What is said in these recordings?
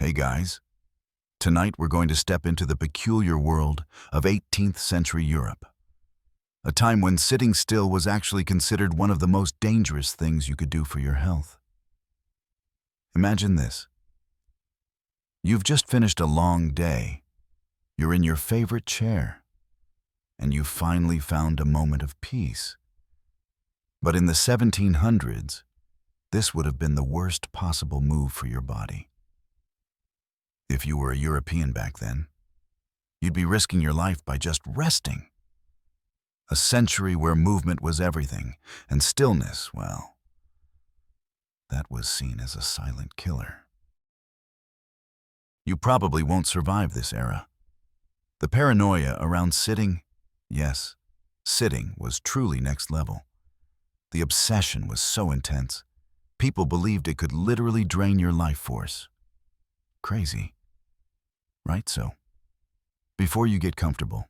Hey guys, tonight we're going to step into the peculiar world of 18th century Europe, a time when sitting still was actually considered one of the most dangerous things you could do for your health. Imagine this. You've just finished a long day, you're in your favorite chair, and you've finally found a moment of peace. But in the 1700s, this would have been the worst possible move for your body. If you were a European back then, you'd be risking your life by just resting. A century where movement was everything, and stillness, well, that was seen as a silent killer. You probably won't survive this era. The paranoia around sitting, yes, sitting was truly next level. The obsession was so intense, people believed it could literally drain your life force. Crazy, right? So, before you get comfortable,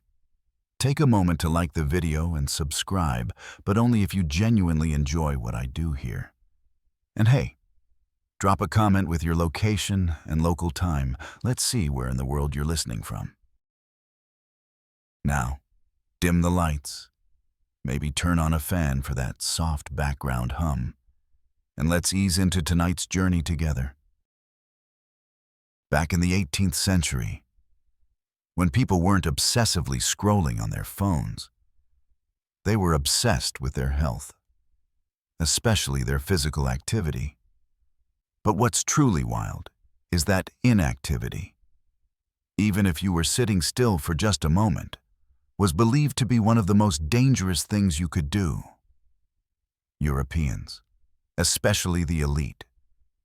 take a moment to like the video and subscribe, but only if you genuinely enjoy what I do here. And hey, drop a comment with your location and local time. Let's see where in the world you're listening from. Now, dim the lights, maybe turn on a fan for that soft background hum, and let's ease into tonight's journey together. Back in the 18th century, when people weren't obsessively scrolling on their phones, they were obsessed with their health, especially their physical activity. But what's truly wild is that inactivity, even if you were sitting still for just a moment, was believed to be one of the most dangerous things you could do. Europeans, especially the elite,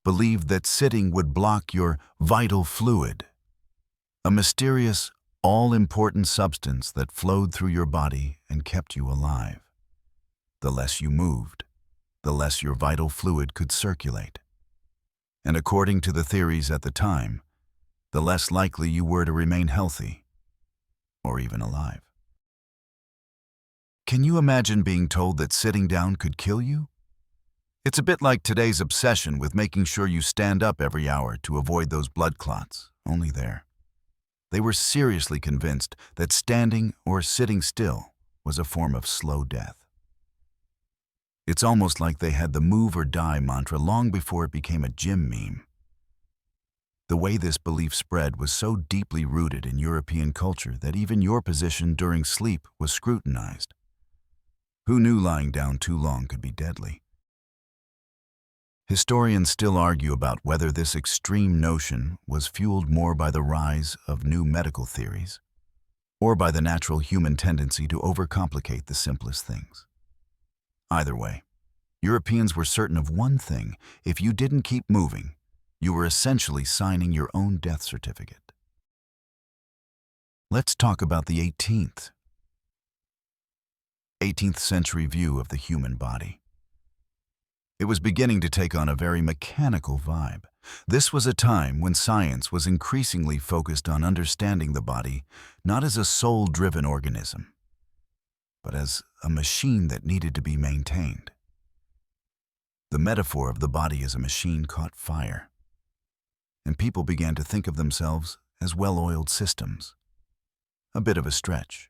believed that sitting would block your vital fluid, a mysterious, all-important substance that flowed through your body and kept you alive. The less you moved, the less your vital fluid could circulate. And according to the theories at the time, the less likely you were to remain healthy, or even alive. Can you imagine being told that sitting down could kill you? It's a bit like today's obsession with making sure you stand up every hour to avoid those blood clots, only there. They were seriously convinced that standing or sitting still was a form of slow death. It's almost like they had the move or die mantra long before it became a gym meme. The way this belief spread was so deeply rooted in European culture that even your position during sleep was scrutinized. Who knew lying down too long could be deadly? Historians still argue about whether this extreme notion was fueled more by the rise of new medical theories or by the natural human tendency to overcomplicate the simplest things. Either way, Europeans were certain of one thing: if you didn't keep moving, you were essentially signing your own death certificate. Let's talk about the 18th century view of the human body. It was beginning to take on a very mechanical vibe. This was a time when science was increasingly focused on understanding the body not as a soul-driven organism, but as a machine that needed to be maintained. The metaphor of the body as a machine caught fire, and people began to think of themselves as well-oiled systems. A bit of a stretch.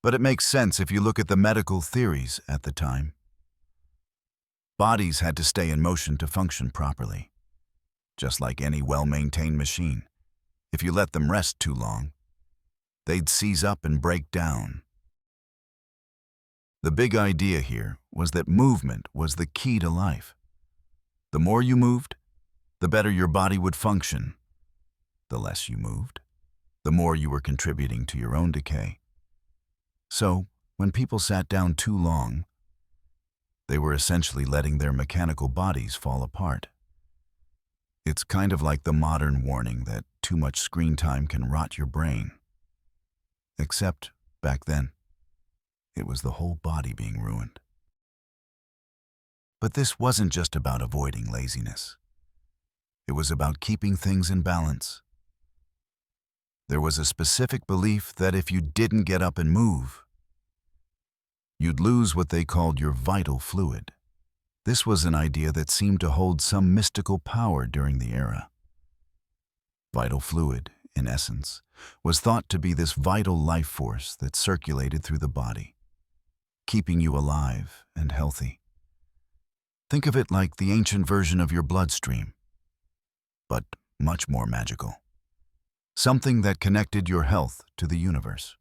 But it makes sense if you look at the medical theories at the time. Bodies had to stay in motion to function properly, just like any well-maintained machine. If you let them rest too long, they'd seize up and break down. The big idea here was that movement was the key to life. The more you moved, the better your body would function. The less you moved, the more you were contributing to your own decay. So, when people sat down too long, they were essentially letting their mechanical bodies fall apart. It's kind of like the modern warning that too much screen time can rot your brain. Except, back then, it was the whole body being ruined. But this wasn't just about avoiding laziness. It was about keeping things in balance. There was a specific belief that if you didn't get up and move, you'd lose what they called your vital fluid. This was an idea that seemed to hold some mystical power during the era. Vital fluid, in essence, was thought to be this vital life force that circulated through the body, keeping you alive and healthy. Think of it like the ancient version of your bloodstream, but much more magical. Something that connected your health to the universe.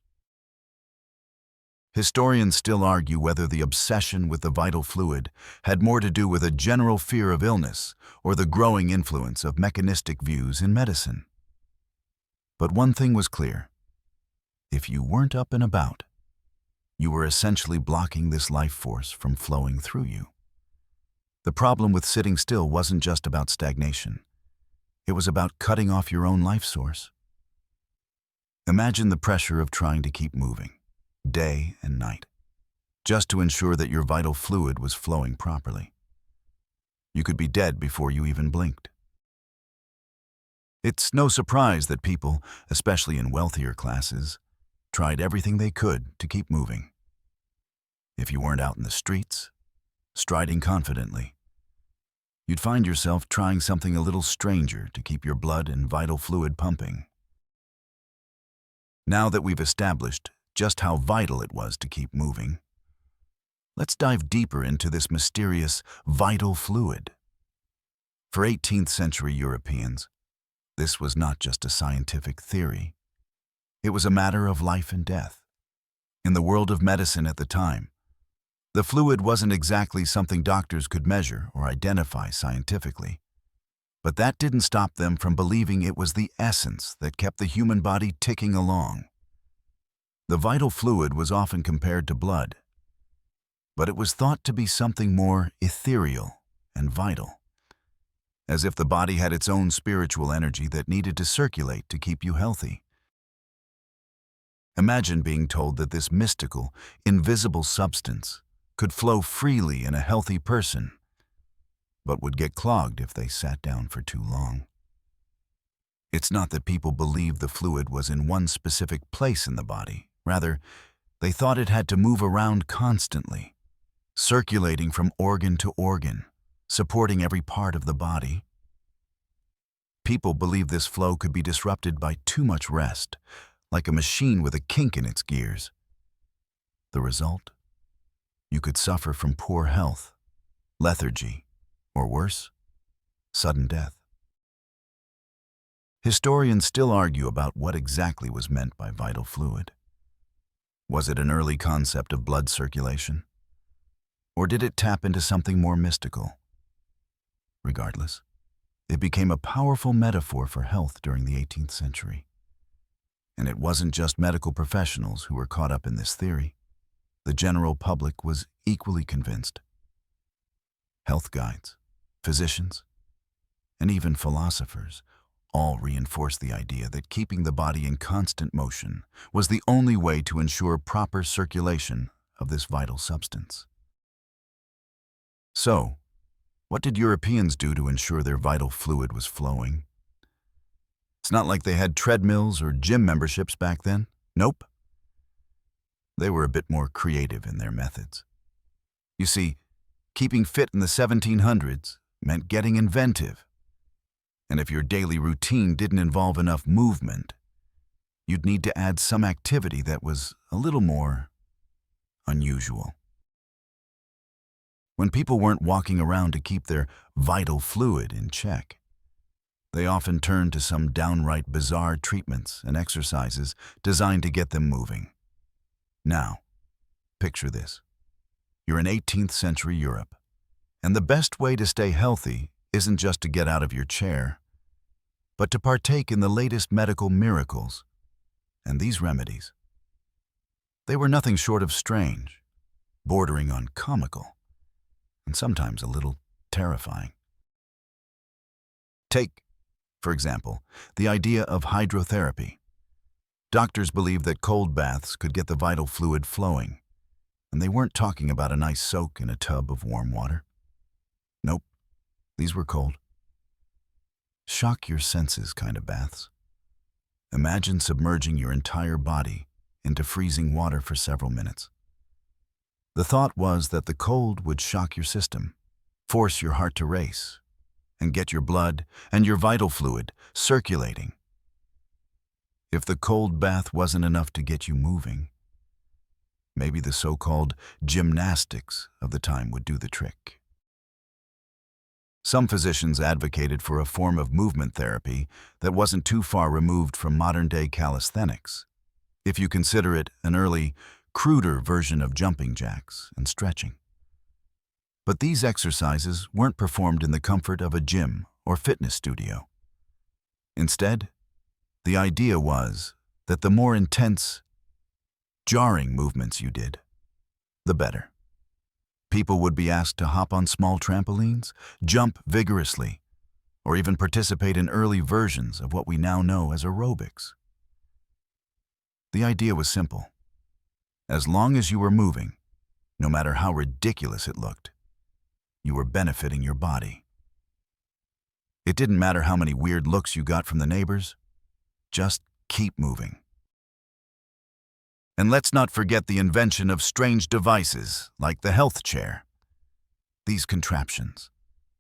Historians still argue whether the obsession with the vital fluid had more to do with a general fear of illness or the growing influence of mechanistic views in medicine. But one thing was clear. If you weren't up and about, you were essentially blocking this life force from flowing through you. The problem with sitting still wasn't just about stagnation. It was about cutting off your own life source. Imagine the pressure of trying to keep moving, day and night, just to ensure that your vital fluid was flowing properly. You could be dead before you even blinked. It's no surprise that people, especially in wealthier classes, tried everything they could to keep moving. If you weren't out in the streets, striding confidently, you'd find yourself trying something a little stranger to keep your blood and vital fluid pumping. Now that we've established just how vital it was to keep moving, let's dive deeper into this mysterious vital fluid. For 18th century Europeans, this was not just a scientific theory. It was a matter of life and death. In the world of medicine at the time, the fluid wasn't exactly something doctors could measure or identify scientifically. But that didn't stop them from believing it was the essence that kept the human body ticking along. The vital fluid was often compared to blood, but it was thought to be something more ethereal and vital, as if the body had its own spiritual energy that needed to circulate to keep you healthy. Imagine being told that this mystical, invisible substance could flow freely in a healthy person, but would get clogged if they sat down for too long. It's not that people believed the fluid was in one specific place in the body. Rather, they thought it had to move around constantly, circulating from organ to organ, supporting every part of the body. People believed this flow could be disrupted by too much rest, like a machine with a kink in its gears. The result? You could suffer from poor health, lethargy, or worse, sudden death. Historians still argue about what exactly was meant by vital fluid. Was it an early concept of blood circulation? Or did it tap into something more mystical? Regardless, it became a powerful metaphor for health during the 18th century. And it wasn't just medical professionals who were caught up in this theory. The general public was equally convinced. Health guides, physicians, and even philosophers all reinforced the idea that keeping the body in constant motion was the only way to ensure proper circulation of this vital substance. So, what did Europeans do to ensure their vital fluid was flowing? It's not like they had treadmills or gym memberships back then. Nope. They were a bit more creative in their methods. You see, keeping fit in the 1700s meant getting inventive. And if your daily routine didn't involve enough movement, you'd need to add some activity that was a little more unusual. When people weren't walking around to keep their vital fluid in check, they often turned to some downright bizarre treatments and exercises designed to get them moving. Now, picture this. You're in 18th century Europe, and the best way to stay healthy isn't just to get out of your chair, but to partake in the latest medical miracles. And these remedies, they were nothing short of strange, bordering on comical, and sometimes a little terrifying. Take, for example, the idea of hydrotherapy. Doctors believed that cold baths could get the vital fluid flowing, and they weren't talking about a nice soak in a tub of warm water. Nope, these were cold. Shock your senses kind of baths. Imagine submerging your entire body into freezing water for several minutes. The thought was that the cold would shock your system, force your heart to race, and get your blood and your vital fluid circulating If the cold bath wasn't enough to get you moving, maybe the so-called gymnastics of the time would do the trick. Some physicians advocated for a form of movement therapy that wasn't too far removed from modern-day calisthenics, if you consider it an early, cruder version of jumping jacks and stretching. But these exercises weren't performed in the comfort of a gym or fitness studio. Instead, the idea was that the more intense, jarring movements you did, the better. People would be asked to hop on small trampolines, jump vigorously, or even participate in early versions of what we now know as aerobics. The idea was simple. As long as you were moving, no matter how ridiculous it looked, you were benefiting your body. It didn't matter how many weird looks you got from the neighbors, just keep moving. And let's not forget the invention of strange devices like the health chair. These contraptions,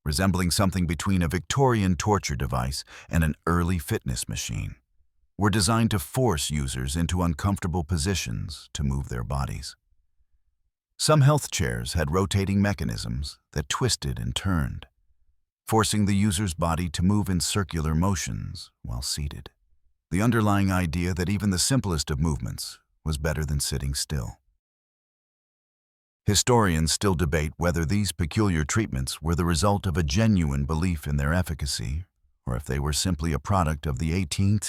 resembling something between a Victorian torture device and an early fitness machine, were designed to force users into uncomfortable positions to move their bodies. Some health chairs had rotating mechanisms that twisted and turned, forcing the user's body to move in circular motions while seated. The underlying idea that even the simplest of movements was better than sitting still. Historians still debate whether these peculiar treatments were the result of a genuine belief in their efficacy, or if they were simply a product of the 18th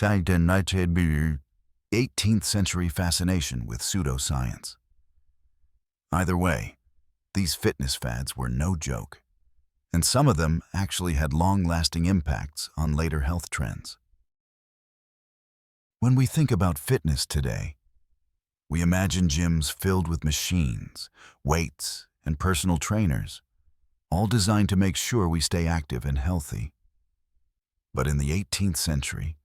century fascination with pseudoscience. Either way, these fitness fads were no joke, and some of them actually had long-lasting impacts on later health trends. When we think about fitness today, we imagine gyms filled with machines, weights, and personal trainers, all designed to make sure we stay active and healthy. But in the 18th century,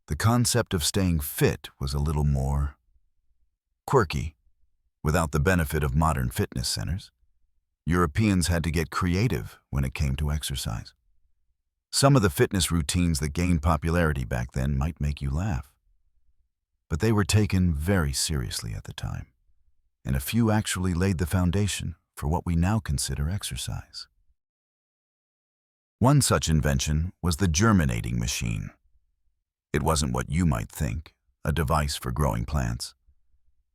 the concept of staying fit was a little more quirky. Without the benefit of modern fitness centers, Europeans had to get creative when it came to exercise. Some of the fitness routines that gained popularity back then might make you laugh, but they were taken very seriously at the time, and a few actually laid the foundation for what we now consider exercise. One such invention was the germinating machine. It wasn't what you might think, a device for growing plants,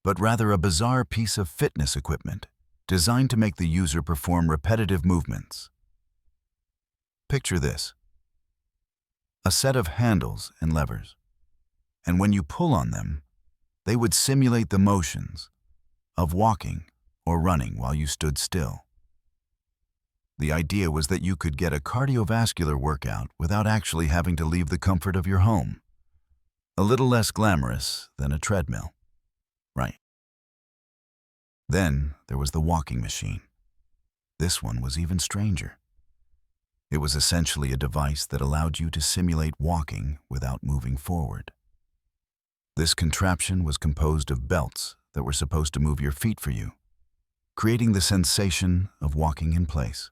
but rather a bizarre piece of fitness equipment designed to make the user perform repetitive movements. Picture this: a set of handles and levers, and when you pull on them, they would simulate the motions of walking or running while you stood still. The idea was that you could get a cardiovascular workout without actually having to leave the comfort of your home. A little less glamorous than a treadmill, right? Then there was the walking machine. This one was even stranger. It was essentially a device that allowed you to simulate walking without moving forward. This contraption was composed of belts that were supposed to move your feet for you, creating the sensation of walking in place.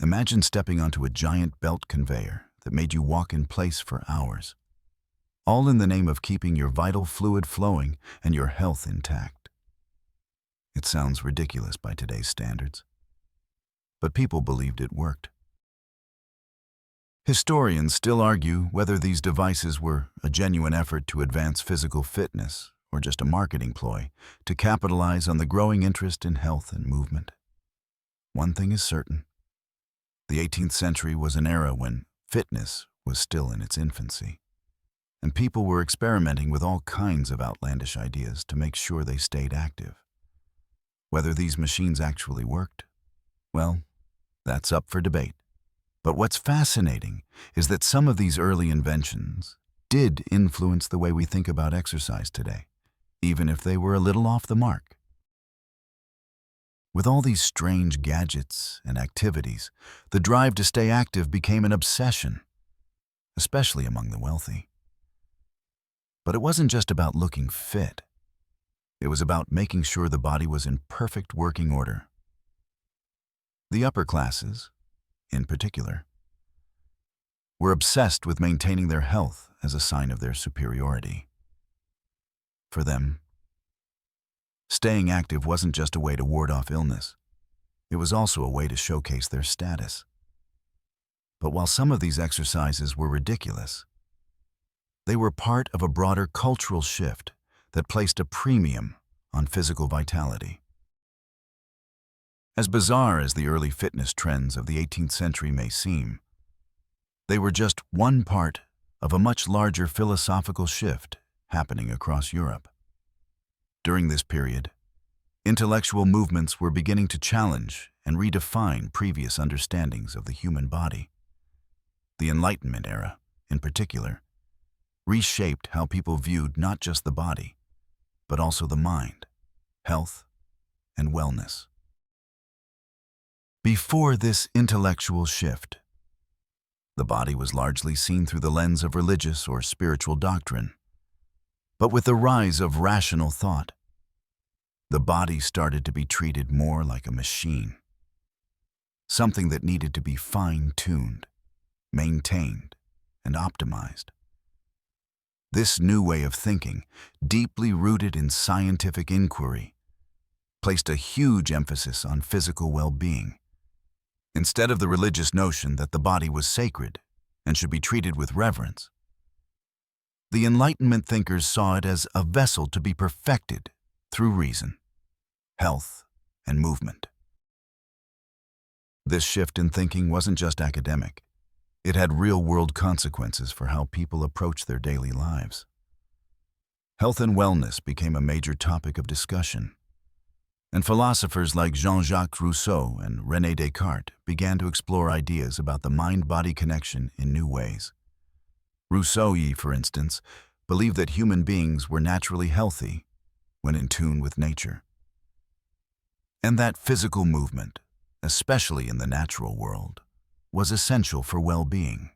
Imagine stepping onto a giant belt conveyor that made you walk in place for hours, all in the name of keeping your vital fluid flowing and your health intact. It sounds ridiculous by today's standards, but people believed it worked. Historians still argue whether these devices were a genuine effort to advance physical fitness or just a marketing ploy to capitalize on the growing interest in health and movement. One thing is certain: the 18th century was an era when fitness was still in its infancy, and people were experimenting with all kinds of outlandish ideas to make sure they stayed active. Whether these machines actually worked, well, that's up for debate. But what's fascinating is that some of these early inventions did influence the way we think about exercise today, even if they were a little off the mark. With all these strange gadgets and activities, the drive to stay active became an obsession, especially among the wealthy. But it wasn't just about looking fit. It was about making sure the body was in perfect working order. The upper classes, in particular, were obsessed with maintaining their health as a sign of their superiority. For them, staying active wasn't just a way to ward off illness. It was also a way to showcase their status. But while some of these exercises were ridiculous, they were part of a broader cultural shift that placed a premium on physical vitality. As bizarre as the early fitness trends of the 18th century may seem, they were just one part of a much larger philosophical shift happening across Europe. During this period, intellectual movements were beginning to challenge and redefine previous understandings of the human body. The Enlightenment era, in particular, reshaped how people viewed not just the body, but also the mind, health, and wellness. Before this intellectual shift, the body was largely seen through the lens of religious or spiritual doctrine. But with the rise of rational thought, the body started to be treated more like a machine, something that needed to be fine-tuned, maintained, and optimized. This new way of thinking, deeply rooted in scientific inquiry, placed a huge emphasis on physical well-being. Instead of the religious notion that the body was sacred and should be treated with reverence, the Enlightenment thinkers saw it as a vessel to be perfected through reason, health, and movement. This shift in thinking wasn't just academic. It had real-world consequences for how people approach their daily lives. Health and wellness became a major topic of discussion, and philosophers like Jean-Jacques Rousseau and René Descartes began to explore ideas about the mind-body connection in new ways. Rousseau, for instance, believed that human beings were naturally healthy when in tune with nature, and that physical movement, especially in the natural world, was essential for well-being.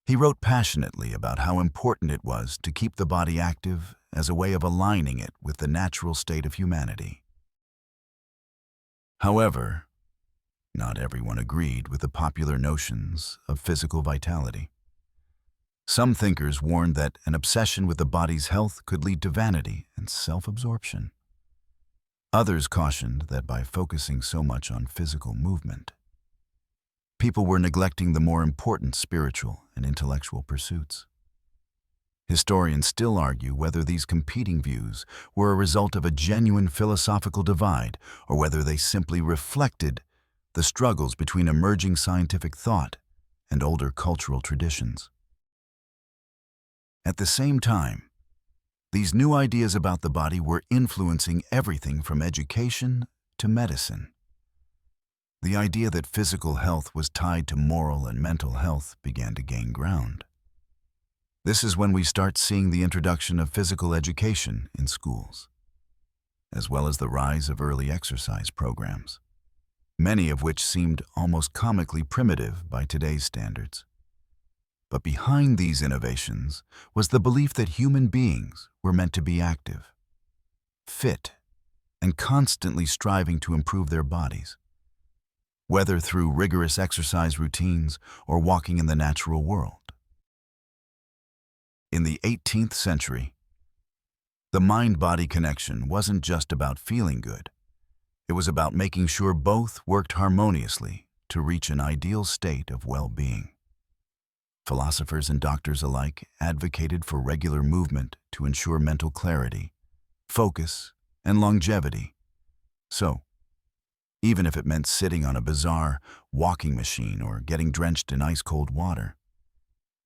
He wrote passionately about how important it was to keep the body active as a way of aligning it with the natural state of humanity. However, not everyone agreed with the popular notions of physical vitality. Some thinkers warned that an obsession with the body's health could lead to vanity and self-absorption. Others cautioned that by focusing so much on physical movement, people were neglecting the more important spiritual and intellectual pursuits. Historians still argue whether these competing views were a result of a genuine philosophical divide or whether they simply reflected the struggles between emerging scientific thought and older cultural traditions. At the same time, these new ideas about the body were influencing everything from education to medicine. The idea that physical health was tied to moral and mental health began to gain ground. This is when we start seeing the introduction of physical education in schools, as well as the rise of early exercise programs, many of which seemed almost comically primitive by today's standards. But behind these innovations was the belief that human beings were meant to be active, fit, and constantly striving to improve their bodies, whether through rigorous exercise routines or walking in the natural world. In the 18th century, the mind-body connection wasn't just about feeling good. It was about making sure both worked harmoniously to reach an ideal state of well-being. Philosophers and doctors alike advocated for regular movement to ensure mental clarity, focus, and longevity. So, even if it meant sitting on a bizarre walking machine or getting drenched in ice-cold water,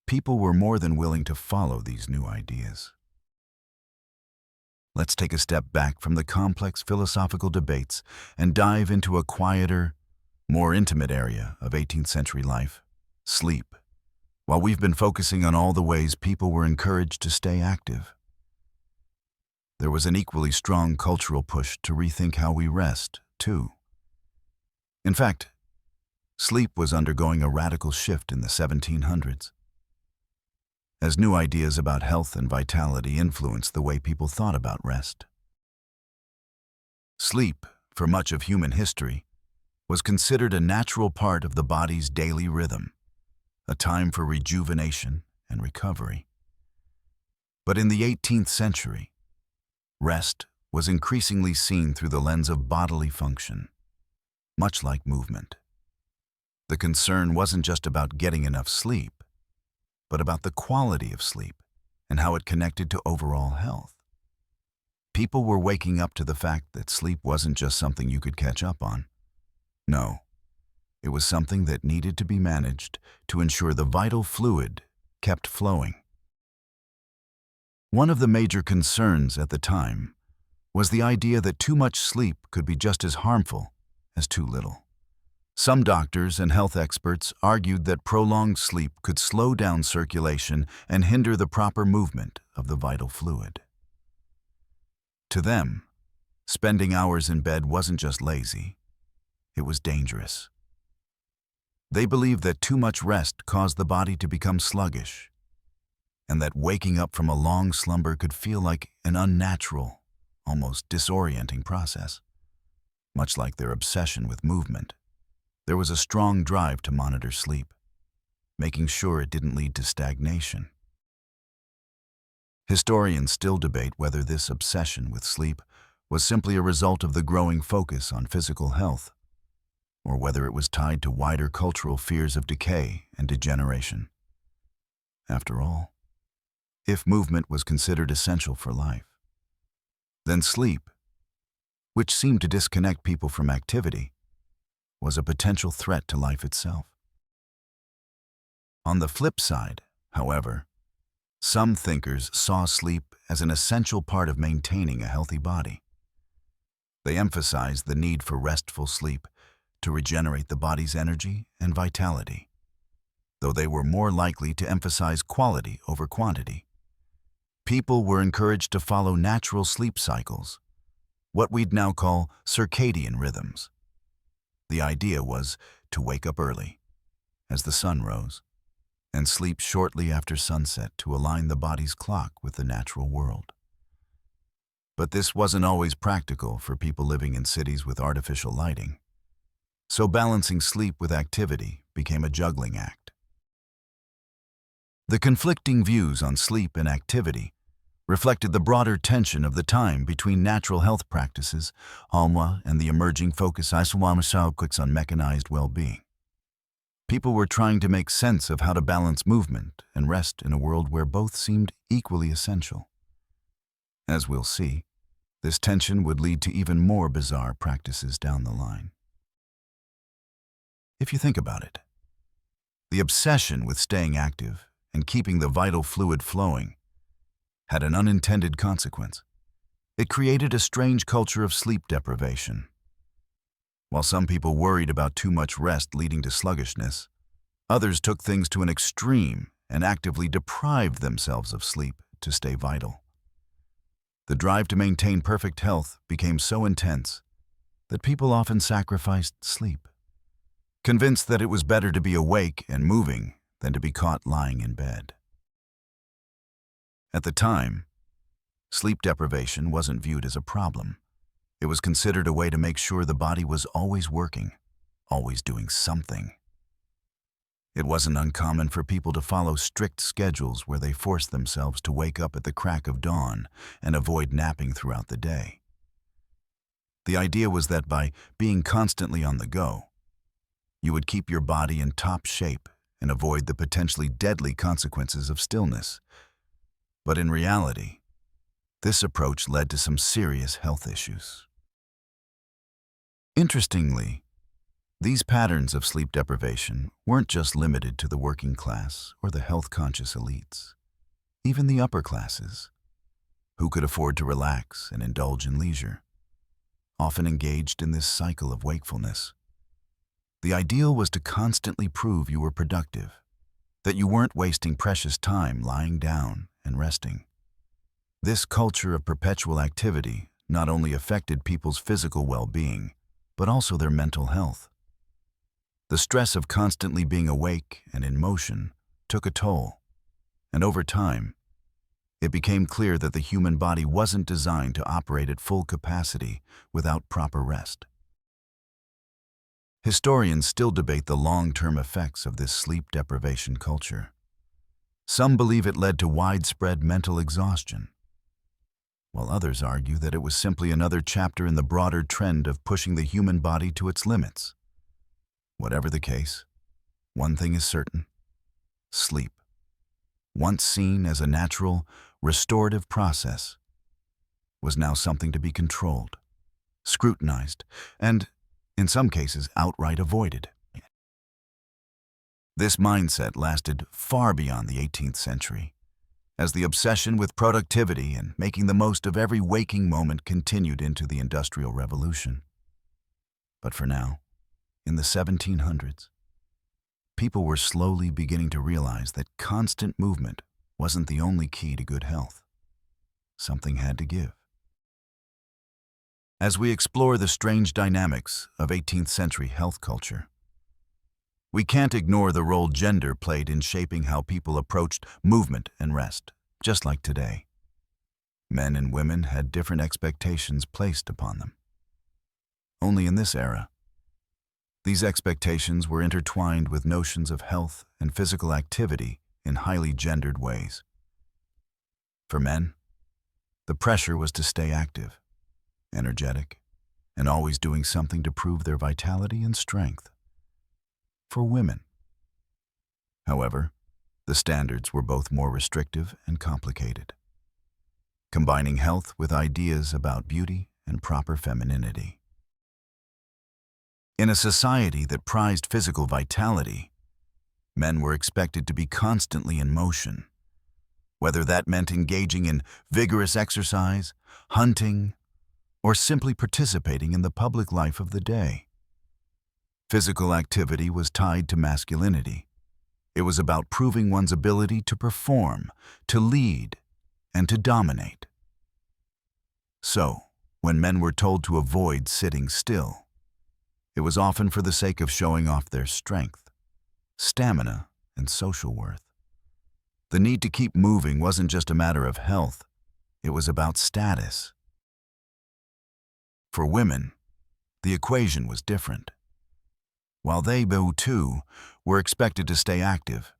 people were more than willing to follow these new ideas. Let's take a step back from the complex philosophical debates and dive into a quieter, more intimate area of 18th century life: sleep. While we've been focusing on all the ways people were encouraged to stay active, there was an equally strong cultural push to rethink how we rest, too. In fact, sleep was undergoing a radical shift in the 1700s. As new ideas about health and vitality influenced the way people thought about rest. Sleep, for much of human history, was considered a natural part of the body's daily rhythm, a time for rejuvenation and recovery. But in the 18th century, rest was increasingly seen through the lens of bodily function, much like movement. The concern wasn't just about getting enough sleep, but about the quality of sleep and how it connected to overall health. People were waking up to the fact that sleep wasn't just something you could catch up on. No, it was something that needed to be managed to ensure the vital fluid kept flowing. One of the major concerns at the time was the idea that too much sleep could be just as harmful as too little. Some doctors and health experts argued that prolonged sleep could slow down circulation and hinder the proper movement of the vital fluid. To them, spending hours in bed wasn't just lazy, it was dangerous. They believed that too much rest caused the body to become sluggish, and that waking up from a long slumber could feel like an unnatural, almost disorienting process. Much like their obsession with movement, there was a strong drive to monitor sleep, making sure it didn't lead to stagnation. Historians still debate whether this obsession with sleep was simply a result of the growing focus on physical health, or whether it was tied to wider cultural fears of decay and degeneration. After all, if movement was considered essential for life, then sleep, which seemed to disconnect people from activity, was a potential threat to life itself. On the flip side, however, some thinkers saw sleep as an essential part of maintaining a healthy body. They emphasized the need for restful sleep to regenerate the body's energy and vitality, though they were more likely to emphasize quality over quantity. People were encouraged to follow natural sleep cycles, what we'd now call circadian rhythms. The idea was to wake up early, as the sun rose, and sleep shortly after sunset to align the body's clock with the natural world. But this wasn't always practical for people living in cities with artificial lighting, so balancing sleep with activity became a juggling act. The conflicting views on sleep and activity reflected the broader tension of the time between natural health practices, ALMA, and the emerging focus on mechanized well-being. People were trying to make sense of how to balance movement and rest in a world where both seemed equally essential. As we'll see, this tension would lead to even more bizarre practices down the line. If you think about it, the obsession with staying active and keeping the vital fluid flowing had an unintended consequence. It created a strange culture of sleep deprivation. While some people worried about too much rest leading to sluggishness, others took things to an extreme and actively deprived themselves of sleep to stay vital. The drive to maintain perfect health became so intense that people often sacrificed sleep, convinced that it was better to be awake and moving than to be caught lying in bed. At the time, sleep deprivation wasn't viewed as a problem. It was considered a way to make sure the body was always working, always doing something. It wasn't uncommon for people to follow strict schedules where they forced themselves to wake up at the crack of dawn and avoid napping throughout the day. The idea was that by being constantly on the go, you would keep your body in top shape and avoid the potentially deadly consequences of stillness. But in reality, this approach led to some serious health issues. Interestingly, these patterns of sleep deprivation weren't just limited to the working class or the health-conscious elites. Even the upper classes, who could afford to relax and indulge in leisure, often engaged in this cycle of wakefulness. The ideal was to constantly prove you were productive, that you weren't wasting precious time lying down and resting. This culture of perpetual activity not only affected people's physical well-being, but also their mental health. The stress of constantly being awake and in motion took a toll, and over time, it became clear that the human body wasn't designed to operate at full capacity without proper rest. Historians still debate the long-term effects of this sleep deprivation culture. Some believe it led to widespread mental exhaustion, while others argue that it was simply another chapter in the broader trend of pushing the human body to its limits. Whatever the case, one thing is certain: sleep, once seen as a natural, restorative process, was now something to be controlled, scrutinized, and, in some cases, outright avoided. This mindset lasted far beyond the 18th century, as the obsession with productivity and making the most of every waking moment continued into the Industrial Revolution. But for now, in the 1700s, people were slowly beginning to realize that constant movement wasn't the only key to good health. Something had to give. As we explore the strange dynamics of 18th century health culture, we can't ignore the role gender played in shaping how people approached movement and rest, just like today. Men and women had different expectations placed upon them. Only in this era, these expectations were intertwined with notions of health and physical activity in highly gendered ways. For men, the pressure was to stay active, energetic, and always doing something to prove their vitality and strength. For women, however, the standards were both more restrictive and complicated, combining health with ideas about beauty and proper femininity. In a society that prized physical vitality, men were expected to be constantly in motion, whether that meant engaging in vigorous exercise, hunting, or simply participating in the public life of the day. Physical activity was tied to masculinity. It was about proving one's ability to perform, to lead, and to dominate. So, when men were told to avoid sitting still, it was often for the sake of showing off their strength, stamina, and social worth. The need to keep moving wasn't just a matter of health, it was about status. For women, the equation was different. While they, too, were expected to stay active,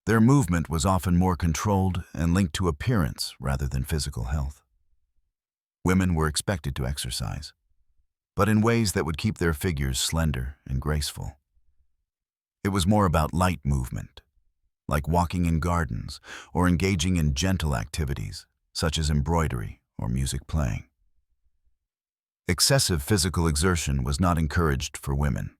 their movement was often more controlled and linked to appearance rather than physical health. Women were expected to exercise, but in ways that would keep their figures slender and graceful. It was more about light movement, like walking in gardens or engaging in gentle activities, such as embroidery or music playing. Excessive physical exertion was not encouraged for women,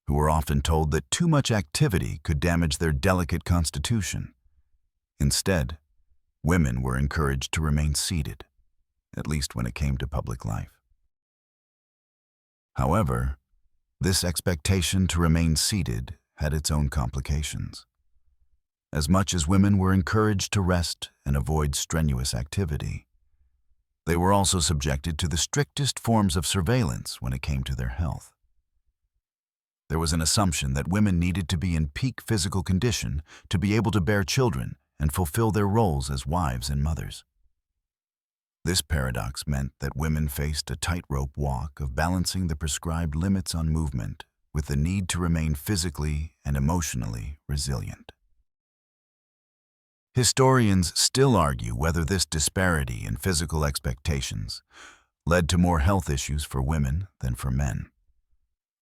who were often told that too much activity could damage their delicate constitution. Instead, women were encouraged to remain seated, at least when it came to public life. However, this expectation to remain seated had its own complications. As much as women were encouraged to rest and avoid strenuous activity, they were also subjected to the strictest forms of surveillance when it came to their health. There was an assumption that women needed to be in peak physical condition to be able to bear children and fulfill their roles as wives and mothers. This paradox meant that women faced a tightrope walk of balancing the prescribed limits on movement with the need to remain physically and emotionally resilient. Historians still argue whether this disparity in physical expectations led to more health issues for women than for men.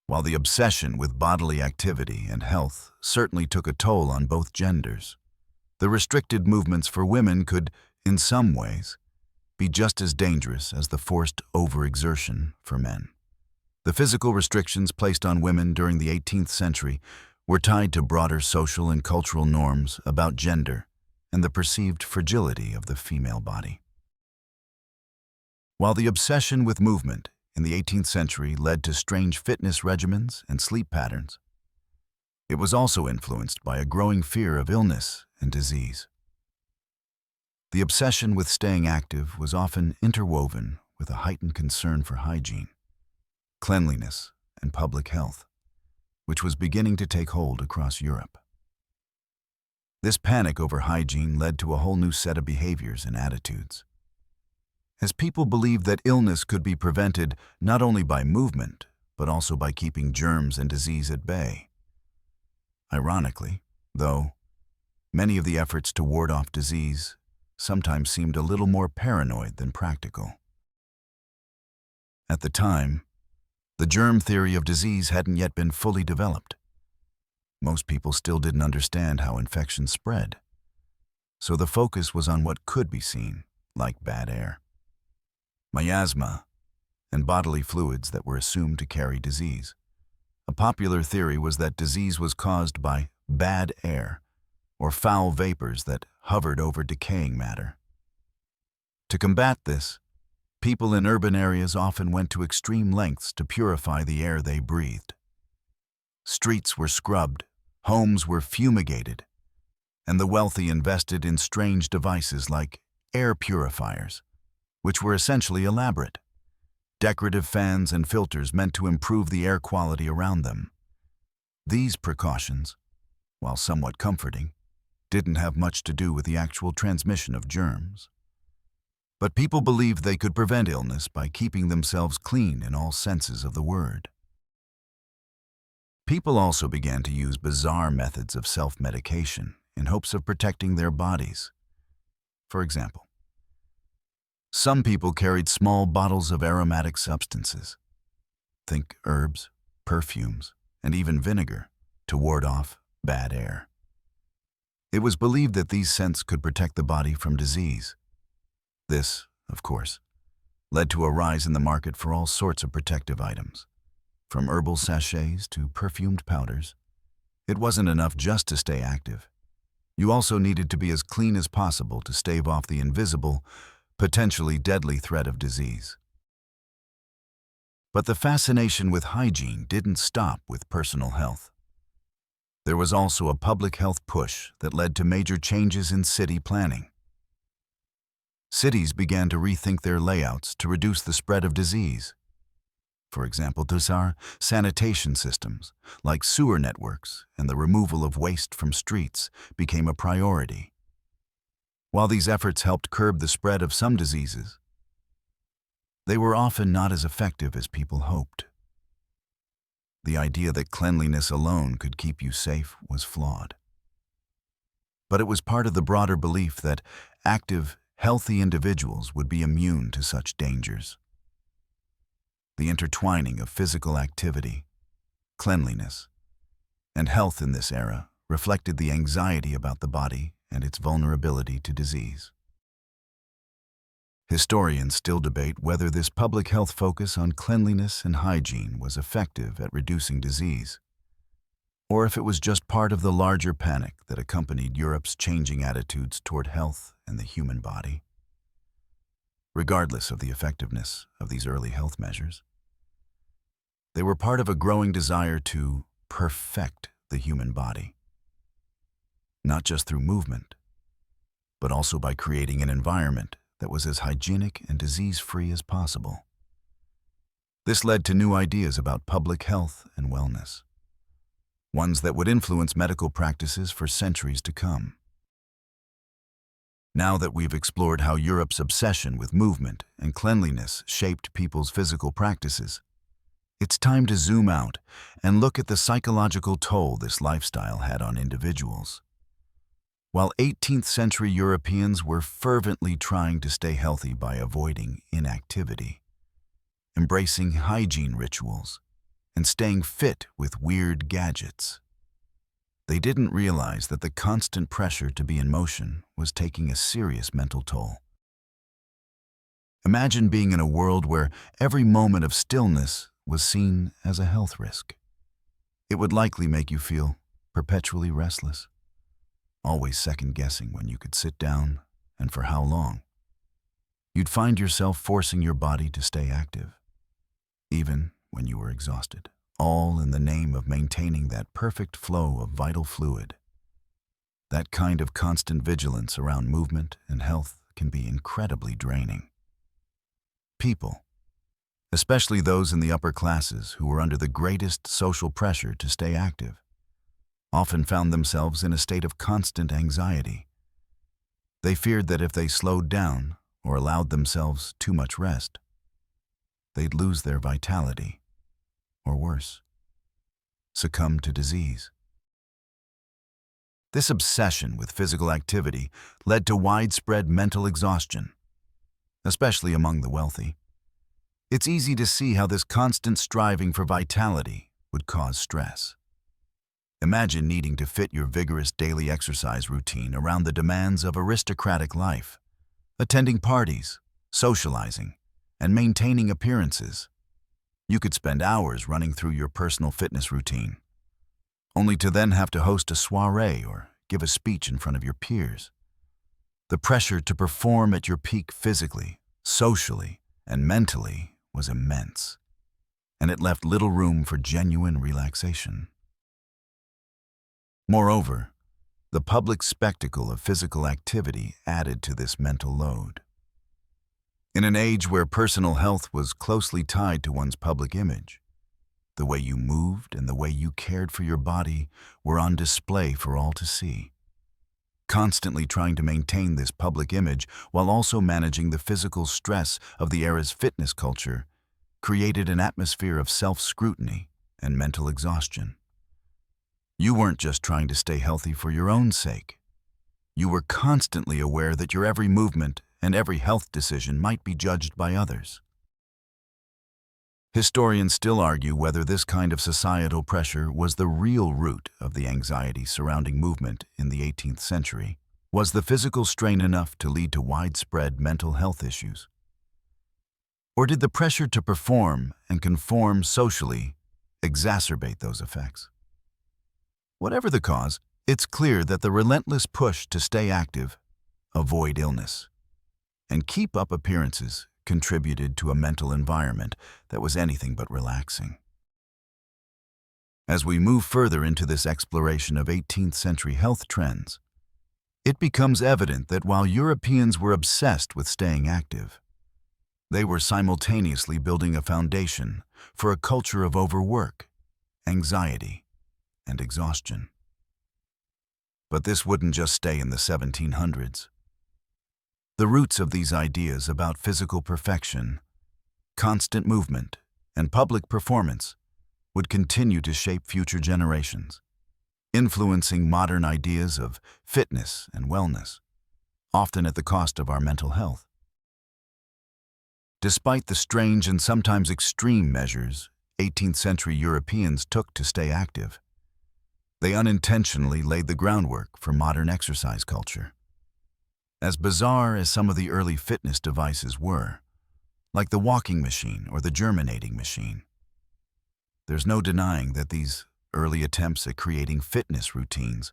While the obsession with bodily activity and health certainly took a toll on both genders, the restricted movements for women could, in some ways, be just as dangerous as the forced overexertion for men. The physical restrictions placed on women during the 18th century were tied to broader social and cultural norms about gender and the perceived fragility of the female body. While the obsession with movement in the 18th century led to strange fitness regimens and sleep patterns, it was also influenced by a growing fear of illness and disease. The obsession with staying active was often interwoven with a heightened concern for hygiene, cleanliness, and public health, which was beginning to take hold across Europe. This panic over hygiene led to a whole new set of behaviors and attitudes. As people believed that illness could be prevented not only by movement, but also by keeping germs and disease at bay. Ironically, though, many of the efforts to ward off disease sometimes seemed a little more paranoid than practical. At the time, the germ theory of disease hadn't yet been fully developed. Most people still didn't understand how infections spread, so the focus was on what could be seen, like bad air, miasma, and bodily fluids that were assumed to carry disease. A popular theory was that disease was caused by bad air, or foul vapors that hovered over decaying matter. To combat this, people in urban areas often went to extreme lengths to purify the air they breathed. Streets were scrubbed, homes were fumigated, and the wealthy invested in strange devices like air purifiers, which were essentially elaborate, decorative fans and filters meant to improve the air quality around them. These precautions, while somewhat comforting, didn't have much to do with the actual transmission of germs. But people believed they could prevent illness by keeping themselves clean in all senses of the word. People also began to use bizarre methods of self-medication in hopes of protecting their bodies. For example, some people carried small bottles of aromatic substances, think herbs, perfumes, and even vinegar, to ward off bad air. It was believed that these scents could protect the body from disease. This, of course, led to a rise in the market for all sorts of protective items, from herbal sachets to perfumed powders. It wasn't enough just to stay active. You also needed to be as clean as possible to stave off the invisible, potentially deadly threat of disease. But the fascination with hygiene didn't stop with personal health. There was also a public health push that led to major changes in city planning. Cities began to rethink their layouts to reduce the spread of disease. For example, sanitation systems, like sewer networks and the removal of waste from streets, became a priority. While these efforts helped curb the spread of some diseases, they were often not as effective as people hoped. The idea that cleanliness alone could keep you safe was flawed. But it was part of the broader belief that active, healthy individuals would be immune to such dangers. The intertwining of physical activity, cleanliness, and health in this era reflected the anxiety about the body and its vulnerability to disease. Historians still debate whether this public health focus on cleanliness and hygiene was effective at reducing disease, or if it was just part of the larger panic that accompanied Europe's changing attitudes toward health and the human body. Regardless of the effectiveness of these early health measures, they were part of a growing desire to perfect the human body, not just through movement, but also by creating an environment that was as hygienic and disease-free as possible. This led to new ideas about public health and wellness, ones that would influence medical practices for centuries to come. Now that we've explored how Europe's obsession with movement and cleanliness shaped people's physical practices, it's time to zoom out and look at the psychological toll this lifestyle had on individuals. While 18th century Europeans were fervently trying to stay healthy by avoiding inactivity, embracing hygiene rituals, and staying fit with weird gadgets, they didn't realize that the constant pressure to be in motion was taking a serious mental toll. Imagine being in a world where every moment of stillness was seen as a health risk. It would likely make you feel perpetually restless, always second-guessing when you could sit down and for how long. You'd find yourself forcing your body to stay active, even when you were exhausted, all in the name of maintaining that perfect flow of vital fluid. That kind of constant vigilance around movement and health can be incredibly draining. People, especially those in the upper classes who were under the greatest social pressure to stay active, often found themselves in a state of constant anxiety. They feared that if they slowed down or allowed themselves too much rest, they'd lose their vitality. or worse, succumb to disease. This obsession with physical activity led to widespread mental exhaustion, especially among the wealthy. It's easy to see how this constant striving for vitality would cause stress. Imagine needing to fit your vigorous daily exercise routine around the demands of aristocratic life, attending parties, socializing, and maintaining appearances. You could spend hours running through your personal fitness routine, only to then have to host a soiree or give a speech in front of your peers. The pressure to perform at your peak physically, socially, and mentally was immense, and it left little room for genuine relaxation. Moreover, the public spectacle of physical activity added to this mental load. In an age where personal health was closely tied to one's public image, the way you moved and the way you cared for your body were on display for all to see. Constantly trying to maintain this public image while also managing the physical stress of the era's fitness culture created an atmosphere of self-scrutiny and mental exhaustion. You weren't just trying to stay healthy for your own sake. You were constantly aware that your every movement and every health decision might be judged by others. Historians still argue whether this kind of societal pressure was the real root of the anxiety surrounding movement in the 18th century. Was the physical strain enough to lead to widespread mental health issues? Or did the pressure to perform and conform socially exacerbate those effects? Whatever the cause, it's clear that the relentless push to stay active, avoid illness, and keep up appearances contributed to a mental environment that was anything but relaxing. As we move further into this exploration of 18th century health trends, it becomes evident that while Europeans were obsessed with staying active, they were simultaneously building a foundation for a culture of overwork, anxiety, and exhaustion. But this wouldn't just stay in the 1700s. The roots of these ideas about physical perfection, constant movement, and public performance would continue to shape future generations, influencing modern ideas of fitness and wellness, often at the cost of our mental health. Despite the strange and sometimes extreme measures 18th century Europeans took to stay active, they unintentionally laid the groundwork for modern exercise culture. As bizarre as some of the early fitness devices were, like the walking machine or the germinating machine, there's no denying that these early attempts at creating fitness routines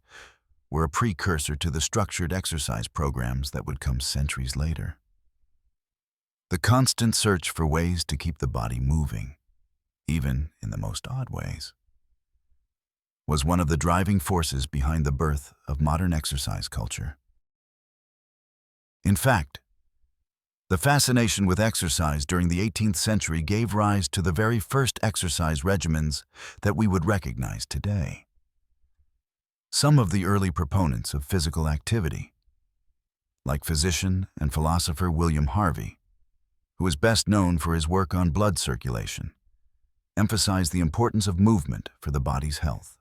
were a precursor to the structured exercise programs that would come centuries later. The constant search for ways to keep the body moving, even in the most odd ways, was one of the driving forces behind the birth of modern exercise culture. In fact, the fascination with exercise during the 18th century gave rise to the very first exercise regimens that we would recognize today. Some of the early proponents of physical activity, like physician and philosopher William Harvey, who is best known for his work on blood circulation, emphasized the importance of movement for the body's health.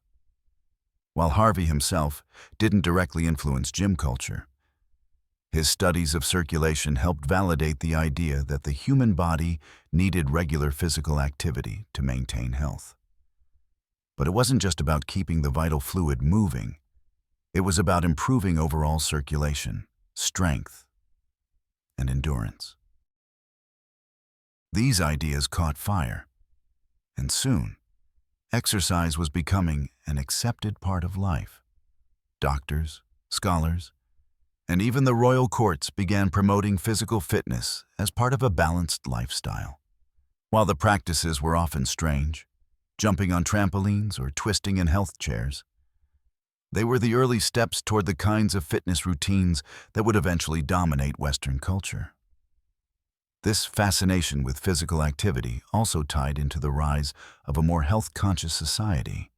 While Harvey himself didn't directly influence gym culture, his studies of circulation helped validate the idea that the human body needed regular physical activity to maintain health. But it wasn't just about keeping the vital fluid moving. It was about improving overall circulation, strength, and endurance. These ideas caught fire, and soon, exercise was becoming an accepted part of life. Doctors, scholars, and even the royal courts began promoting physical fitness as part of a balanced lifestyle. While the practices were often strange, jumping on trampolines or twisting in health chairs, they were the early steps toward the kinds of fitness routines that would eventually dominate Western culture. This fascination with physical activity also tied into the rise of a more health-conscious society,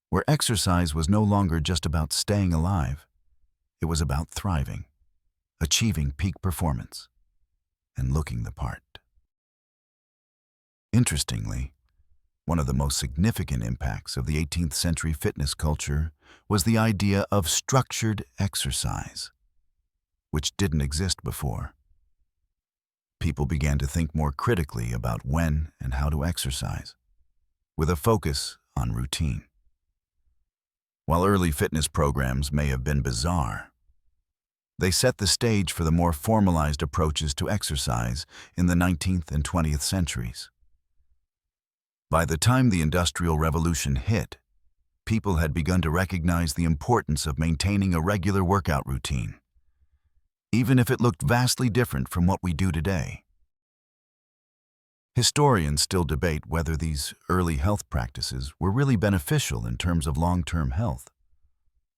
where exercise was no longer just about staying alive. It was about thriving, achieving peak performance, and looking the part. Interestingly, One of the most significant impacts of the 18th century fitness culture was the idea of structured exercise, which didn't exist before. People began to think more critically about when and how to exercise, with a focus on routine. While early fitness programs may have been bizarre, they set the stage for the more formalized approaches to exercise in the 19th and 20th centuries. By the time the Industrial Revolution hit, people had begun to recognize the importance of maintaining a regular workout routine, even if it looked vastly different from what we do today. Historians still debate whether these early health practices were really beneficial in terms of long-term health,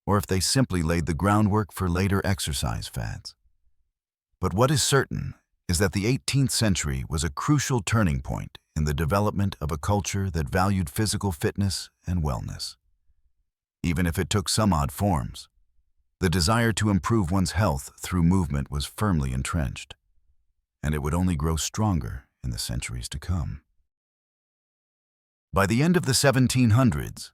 or if they simply laid the groundwork for later exercise fads. But what is certain is that the 18th century was a crucial turning point in the development of a culture that valued physical fitness and wellness. Even if it took some odd forms, the desire to improve one's health through movement was firmly entrenched, and it would only grow stronger in the centuries to come. By the end of the 1700s,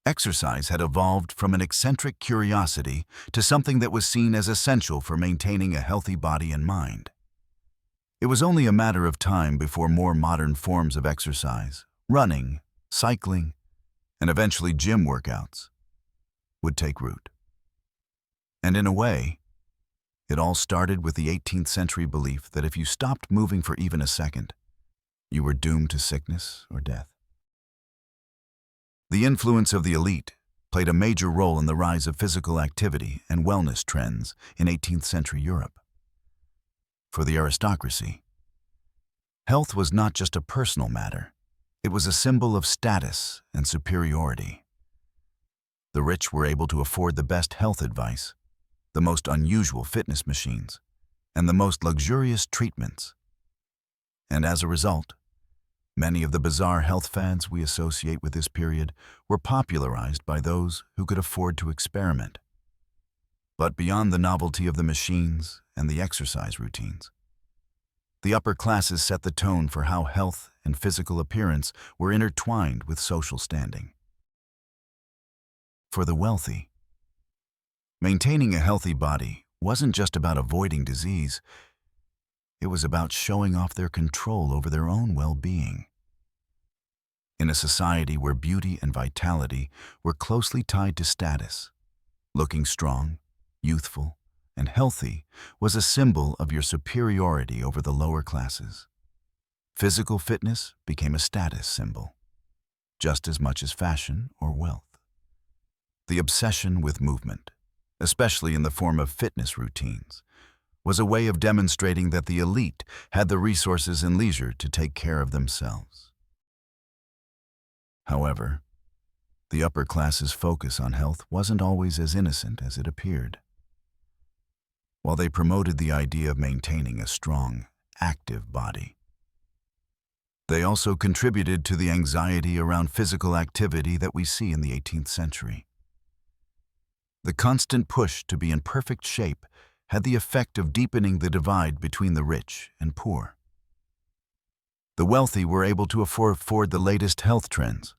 exercise had evolved from an eccentric curiosity to something that was seen as essential for maintaining a healthy body and mind. It was only a matter of time before more modern forms of exercise, running, cycling, and eventually gym workouts, would take root. And in a way, it all started with the 18th century belief that if you stopped moving for even a second, you were doomed to sickness or death. The influence of the elite played a major role in the rise of physical activity and wellness trends in 18th century Europe. For the aristocracy, health was not just a personal matter, it was a symbol of status and superiority. The rich were able to afford the best health advice, the most unusual fitness machines, and the most luxurious treatments. And as a result, many of the bizarre health fads we associate with this period were popularized by those who could afford to experiment. But beyond the novelty of the machines and the exercise routines, the upper classes set the tone for how health and physical appearance were intertwined with social standing. For the wealthy, maintaining a healthy body wasn't just about avoiding disease, it was about showing off their control over their own well-being. In a society where beauty and vitality were closely tied to status, looking strong, youthful, and healthy was a symbol of your superiority over the lower classes. Physical fitness became a status symbol, just as much as fashion or wealth. The obsession with movement, especially in the form of fitness routines, was a way of demonstrating that the elite had the resources and leisure to take care of themselves. However, the upper class's focus on health wasn't always as innocent as it appeared. While they promoted the idea of maintaining a strong, active body, they also contributed to the anxiety around physical activity that we see in the 18th century. The constant push to be in perfect shape had the effect of deepening the divide between the rich and poor. The wealthy were able to afford the latest health trends,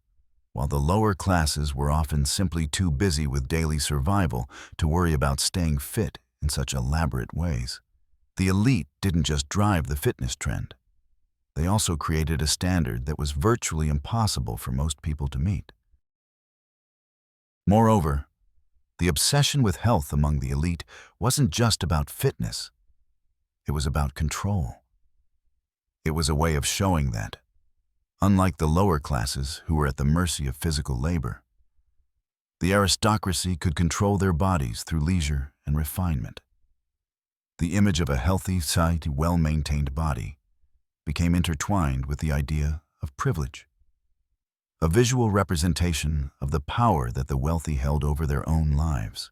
while the lower classes were often simply too busy with daily survival to worry about staying fit in such elaborate ways. The elite didn't just drive the fitness trend. They also created a standard that was virtually impossible for most people to meet. Moreover, the obsession with health among the elite wasn't just about fitness. It was about control. It was a way of showing that, unlike the lower classes who were at the mercy of physical labor, the aristocracy could control their bodies through leisure and refinement. The image of a healthy, well-maintained body became intertwined with the idea of privilege, a visual representation of the power that the wealthy held over their own lives.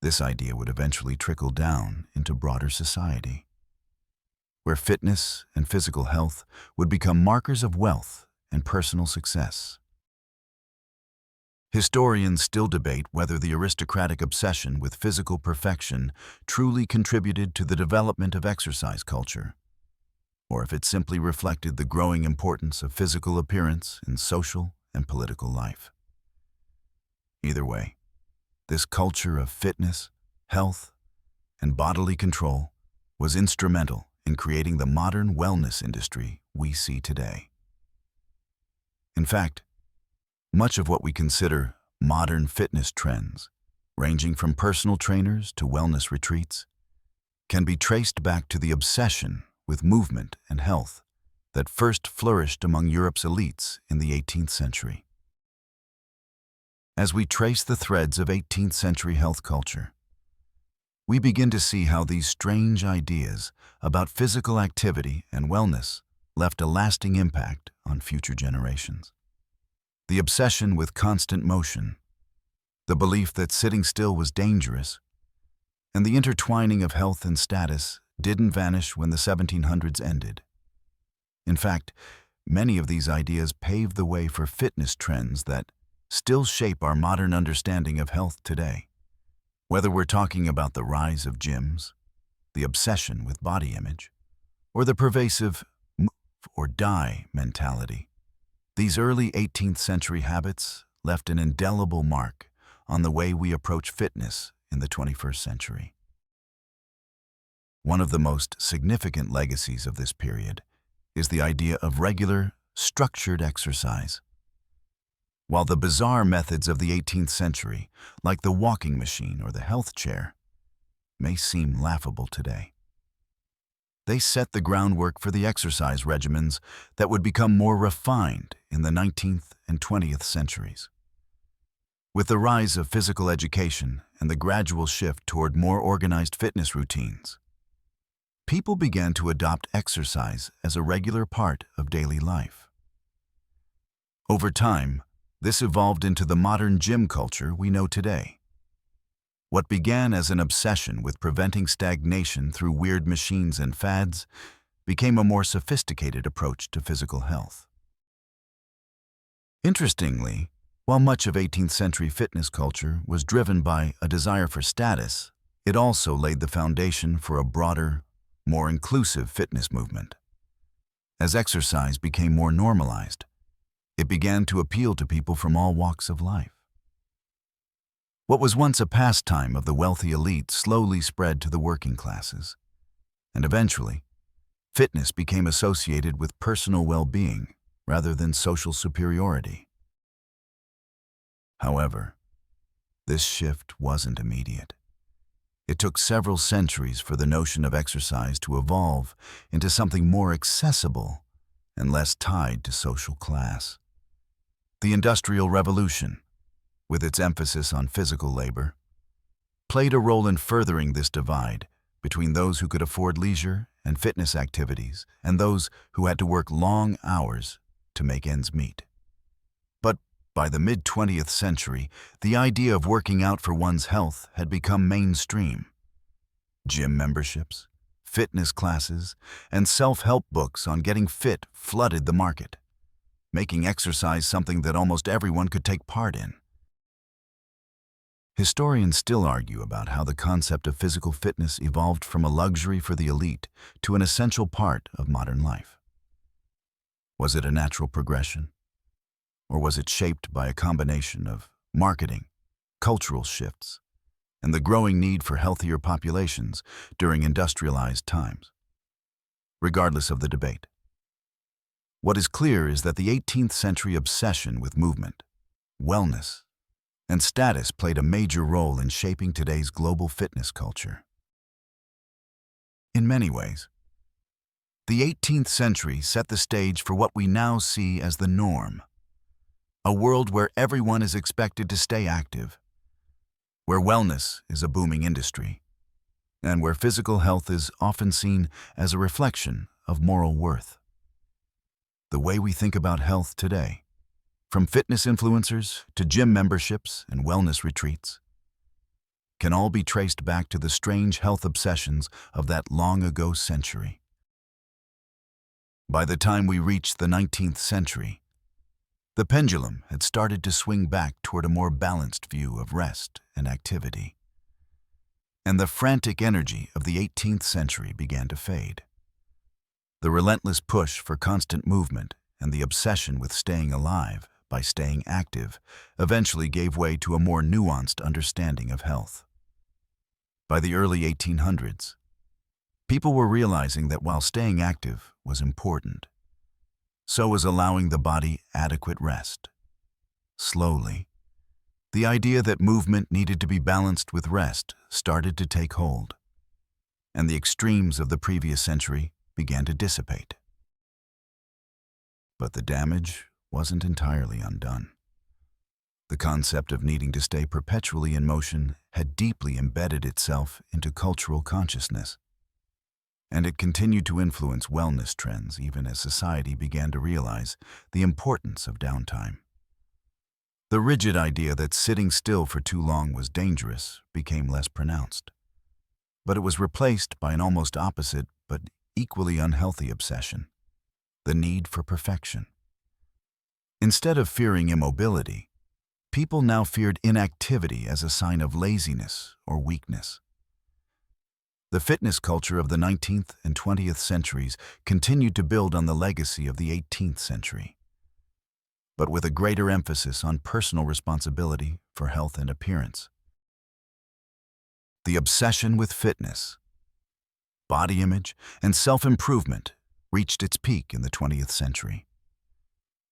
This idea would eventually trickle down into broader society, where fitness and physical health would become markers of wealth and personal success. Historians still debate whether the aristocratic obsession with physical perfection truly contributed to the development of exercise culture. or if it simply reflected the growing importance of physical appearance in social and political life. Either way, this culture of fitness, health, and bodily control was instrumental in creating the modern wellness industry we see today. In fact, much of what we consider modern fitness trends, ranging from personal trainers to wellness retreats, can be traced back to the obsession with movement and health that first flourished among Europe's elites in the 18th century. As we trace the threads of 18th century health culture, we begin to see how these strange ideas about physical activity and wellness left a lasting impact on future generations. The obsession with constant motion, the belief that sitting still was dangerous, and the intertwining of health and status didn't vanish when the 1700s ended. In fact, many of these ideas paved the way for fitness trends that still shape our modern understanding of health today. Whether we're talking about the rise of gyms, the obsession with body image, or the pervasive move or die mentality, these early 18th century habits left an indelible mark on the way we approach fitness in the 21st century. One of the most significant legacies of this period is the idea of regular, structured exercise. While the bizarre methods of the 18th century, like the walking machine or the health chair, may seem laughable today, they set the groundwork for the exercise regimens that would become more refined in the 19th and 20th centuries. With the rise of physical education and the gradual shift toward more organized fitness routines, people began to adopt exercise as a regular part of daily life. Over time, this evolved into the modern gym culture we know today. What began as an obsession with preventing stagnation through weird machines and fads became a more sophisticated approach to physical health. Interestingly, while much of 18th century fitness culture was driven by a desire for status, it also laid the foundation for a broader, more inclusive fitness movement. As exercise became more normalized, it began to appeal to people from all walks of life. What was once a pastime of the wealthy elite slowly spread to the working classes, and eventually, fitness became associated with personal well-being rather than social superiority. However, this shift wasn't immediate. It took several centuries for the notion of exercise to evolve into something more accessible and less tied to social class. The Industrial Revolution, with its emphasis on physical labor, played a role in furthering this divide between those who could afford leisure and fitness activities and those who had to work long hours to make ends meet. But by the mid-20th century, the idea of working out for one's health had become mainstream. Gym memberships, fitness classes, and self-help books on getting fit flooded the market, making exercise something that almost everyone could take part in. Historians still argue about how the concept of physical fitness evolved from a luxury for the elite to an essential part of modern life. Was it a natural progression? Or was it shaped by a combination of marketing, cultural shifts, and the growing need for healthier populations during industrialized times? Regardless of the debate, what is clear is that the 18th century obsession with movement, wellness, and status played a major role in shaping today's global fitness culture. In many ways, the 18th century set the stage for what we now see as the norm, a world where everyone is expected to stay active, where wellness is a booming industry, and where physical health is often seen as a reflection of moral worth. The way we think about health today, from fitness influencers to gym memberships and wellness retreats, can all be traced back to the strange health obsessions of that long-ago century. By the time we reached the 19th century, the pendulum had started to swing back toward a more balanced view of rest and activity, and the frantic energy of the 18th century began to fade. The relentless push for constant movement and the obsession with staying alive by staying active eventually gave way to a more nuanced understanding of health. By the early 1800s, people were realizing that while staying active was important, so was allowing the body adequate rest. Slowly, the idea that movement needed to be balanced with rest started to take hold, and the extremes of the previous century began to dissipate. But the damage wasn't entirely undone. The concept of needing to stay perpetually in motion had deeply embedded itself into cultural consciousness, and it continued to influence wellness trends even as society began to realize the importance of downtime. The rigid idea that sitting still for too long was dangerous became less pronounced, but it was replaced by an almost opposite but equally unhealthy obsession: the need for perfection. Instead of fearing immobility, people now feared inactivity as a sign of laziness or weakness. The fitness culture of the 19th and 20th centuries continued to build on the legacy of the 18th century, but with a greater emphasis on personal responsibility for health and appearance. The obsession with fitness, body image, and self-improvement reached its peak in the 20th century,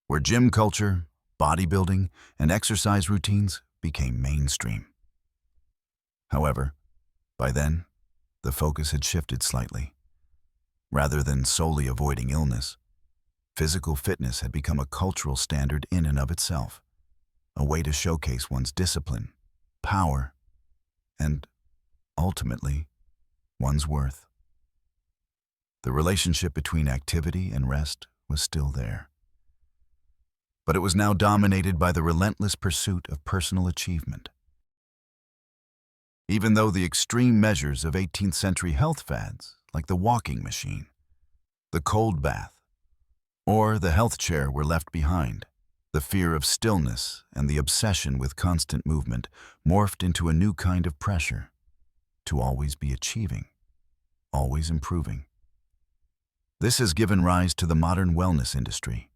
where gym culture, bodybuilding, and exercise routines became mainstream. However, by then, the focus had shifted slightly. Rather than solely avoiding illness, physical fitness had become a cultural standard in and of itself, a way to showcase one's discipline, power, and, ultimately, one's worth. The relationship between activity and rest was still there, but it was now dominated by the relentless pursuit of personal achievement. Even though the extreme measures of 18th century health fads, like the walking machine, the cold bath, or the health chair were left behind, the fear of stillness and the obsession with constant movement morphed into a new kind of pressure to always be achieving, always improving. This has given rise to the modern wellness industry,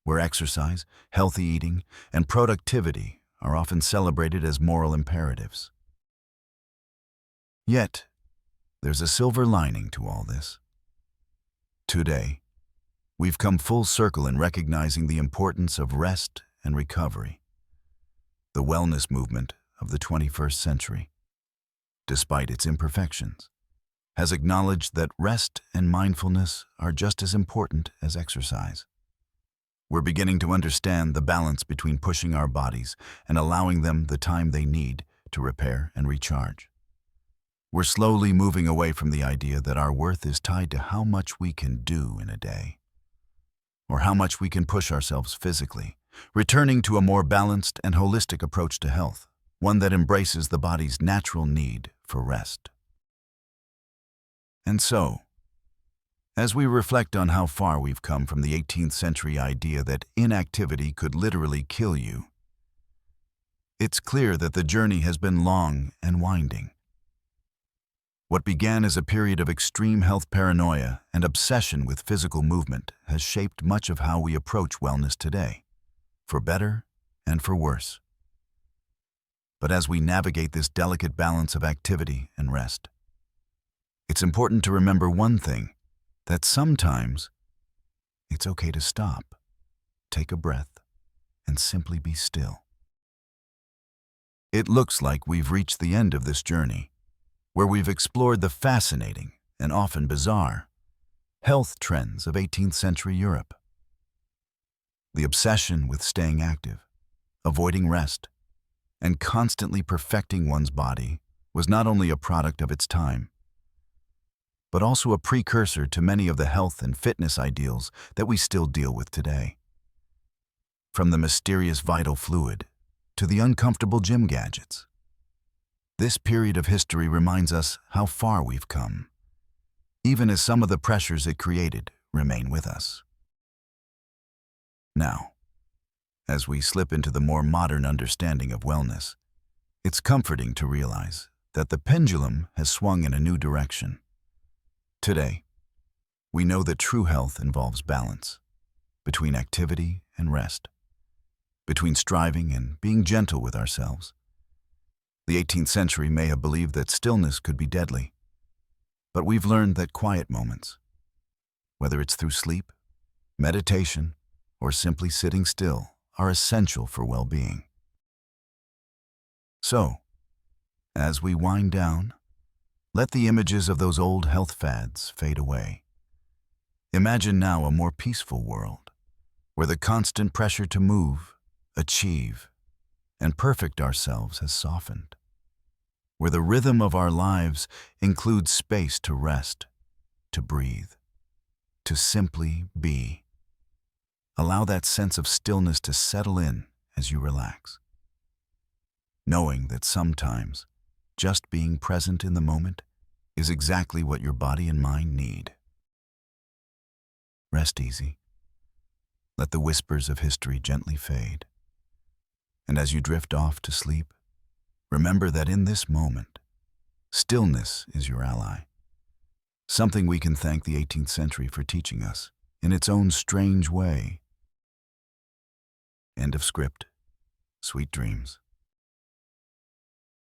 where exercise, healthy eating, and productivity are often celebrated as moral imperatives. Yet, there's a silver lining to all this. Today, we've come full circle in recognizing the importance of rest and recovery. The wellness movement of the 21st century, despite its imperfections, has acknowledged that rest and mindfulness are just as important as exercise. We're beginning to understand the balance between pushing our bodies and allowing them the time they need to repair and recharge. We're slowly moving away from the idea that our worth is tied to how much we can do in a day, or how much we can push ourselves physically, returning to a more balanced and holistic approach to health, one that embraces the body's natural need for rest. And so, as we reflect on how far we've come from the 18th century idea that inactivity could literally kill you, it's clear that the journey has been long and winding. What began as a period of extreme health paranoia and obsession with physical movement has shaped much of how we approach wellness today, for better and for worse. But as we navigate this delicate balance of activity and rest, it's important to remember one thing, that sometimes it's okay to stop, take a breath, and simply be still. It looks like we've reached the end of this journey, where we've explored the fascinating and often bizarre health trends of 18th century Europe. The obsession with staying active, avoiding rest, and constantly perfecting one's body was not only a product of its time, but also a precursor to many of the health and fitness ideals that we still deal with today. From the mysterious vital fluid to the uncomfortable gym gadgets, this period of history reminds us how far we've come, even as some of the pressures it created remain with us. Now, as we slip into the more modern understanding of wellness, it's comforting to realize that the pendulum has swung in a new direction. Today, We know that true health involves balance between activity and rest, between striving and being gentle with ourselves. The 18th century may have believed that stillness could be deadly, but we've learned that quiet moments, whether it's through sleep, meditation, or simply sitting still, are essential for well-being. So, as we wind down, let the images of those old health fads fade away. Imagine now a more peaceful world, where the constant pressure to move, achieve, and perfect ourselves has softened, where the rhythm of our lives includes space to rest, to breathe, to simply be. Allow that sense of stillness to settle in as you relax, knowing that sometimes just being present in the moment is exactly what your body and mind need. Rest easy. Let the whispers of history gently fade. And as you drift off to sleep, remember that in this moment, stillness is your ally, something we can thank the 18th century for teaching us in its own strange way. End of script. Sweet dreams.